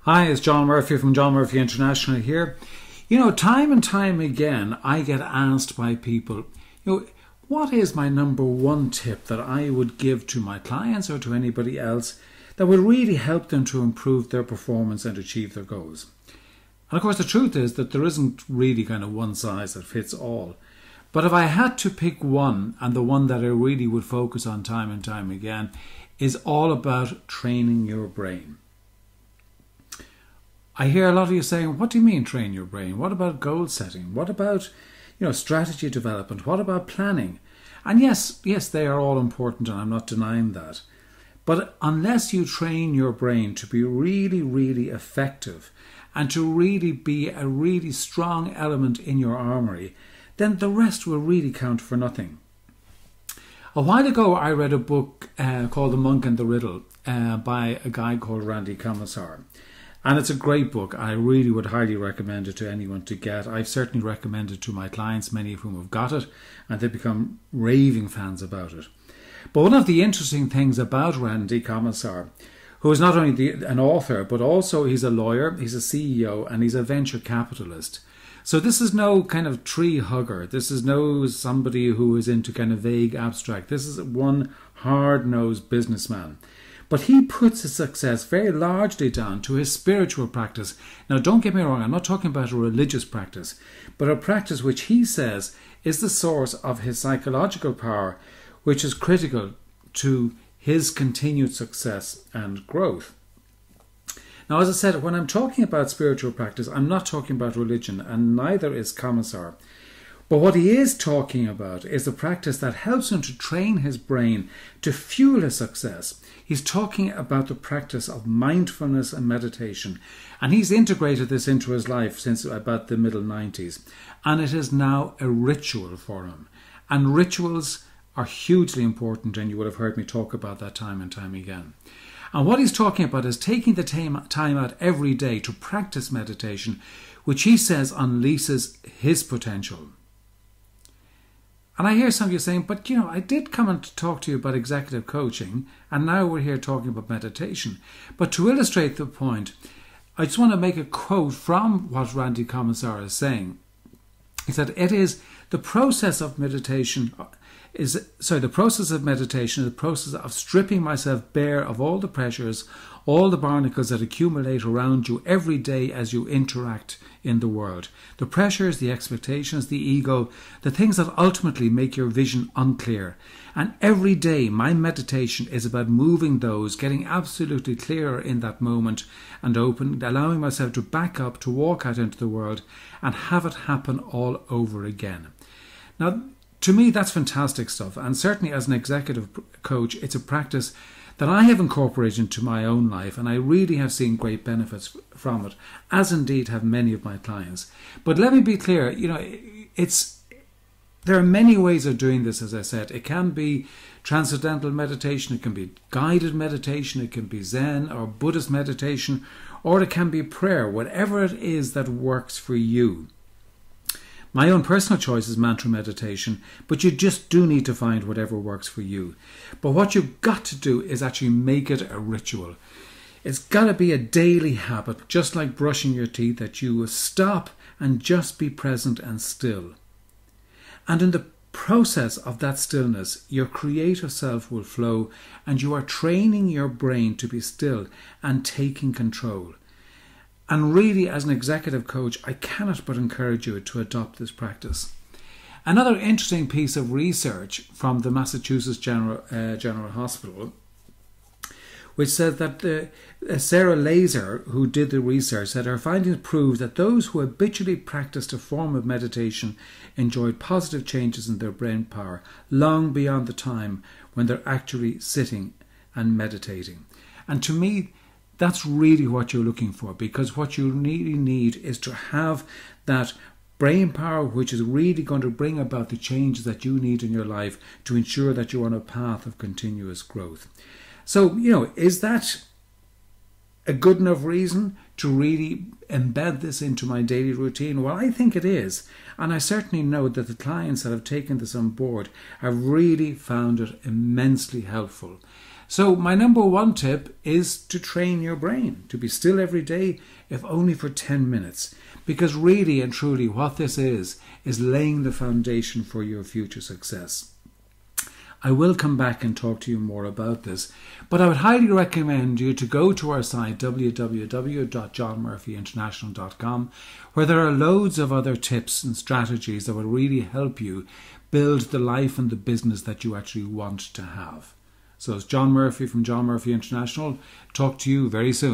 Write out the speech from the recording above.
Hi, it's John Murphy from John Murphy International here. Time and time again, I get asked by people, what is my number one tip that I would give to my clients or to anybody else that will really help them to improve their performance and achieve their goals? And of course, the truth is that there isn't really kind of one size that fits all. But if I had to pick one, and the one that I really would focus on time and time again, is all about training your brain. I hear a lot of you saying, what do you mean train your brain? What about goal setting? What about, strategy development? What about planning? And yes, they are all important, and I'm not denying that. But unless you train your brain to be really, really effective and to really be a really strong element in your armory, then the rest will really count for nothing. A while ago, I read a book called The Monk and the Riddle by a guy called Randy Commissar. And it's a great book. I really would highly recommend it to anyone to get. I've certainly recommended it to my clients, many of whom have got it, and they've become raving fans about it. But one of the interesting things about Randy Commissar, who is not only an author, but also he's a lawyer, he's a CEO, and he's a venture capitalist. So this is no kind of tree hugger. This is no somebody who is into kind of vague abstract. This is one hard-nosed businessman. But he puts his success very largely down to his spiritual practice. Now, don't get me wrong, I'm not talking about a religious practice, but a practice which he says is the source of his psychological power, which is critical to his continued success and growth. Now, as I said, when I'm talking about spiritual practice, I'm not talking about religion, and neither is Commissar. But what he is talking about is a practice that helps him to train his brain to fuel his success. He's talking about the practice of mindfulness and meditation. And he's integrated this into his life since about the middle 90s. And it is now a ritual for him. And rituals are hugely important, and you would have heard me talk about that time and time again. And what he's talking about is taking the time out every day to practice meditation, which he says unleashes his potential. And I hear some of you saying, but I did come and talk to you about executive coaching, and now we're here talking about meditation. But to illustrate the point, I just want to make a quote from what Randy Commissar is saying. He said, the process of meditation is the process of stripping myself bare of all the pressures, all the barnacles that accumulate around you every day as you interact in the world. The pressures, the expectations, the ego, the things that ultimately make your vision unclear. And every day my meditation is about moving those, getting absolutely clearer in that moment and open, allowing myself to back up, to walk out into the world and have it happen all over again. Now, to me, that's fantastic stuff. And certainly as an executive coach, it's a practice that I have incorporated into my own life, and I really have seen great benefits from it, as indeed have many of my clients. But let me be clear, there are many ways of doing this, as I said. It can be transcendental meditation, it can be guided meditation, it can be Zen or Buddhist meditation, or it can be prayer, whatever it is that works for you. My own personal choice is mantra meditation, but you just do need to find whatever works for you. But what you've got to do is actually make it a ritual. It's got to be a daily habit, just like brushing your teeth, that you will stop and just be present and still. And in the process of that stillness, your creative self will flow, and you are training your brain to be still and taking control. And really, as an executive coach, I cannot but encourage you to adopt this practice. Another interesting piece of research from the Massachusetts General Hospital, which said that Sarah Laser, who did the research, said her findings prove that those who habitually practiced a form of meditation enjoyed positive changes in their brain power long beyond the time when they're actually sitting and meditating. And to me, that's really what you're looking for, because what you really need is to have that brain power which is really going to bring about the changes that you need in your life to ensure that you're on a path of continuous growth. So, is that a good enough reason to really embed this into my daily routine? Well, I think it is. And I certainly know that the clients that have taken this on board have really found it immensely helpful. So my number one tip is to train your brain, to be still every day, if only for 10 minutes. Because really and truly what this is laying the foundation for your future success. I will come back and talk to you more about this, but I would highly recommend you to go to our site www.johnmurphyinternational.com, where there are loads of other tips and strategies that will really help you build the life and the business that you actually want to have. So it's John Murphy from John Murphy International. Talk to you very soon.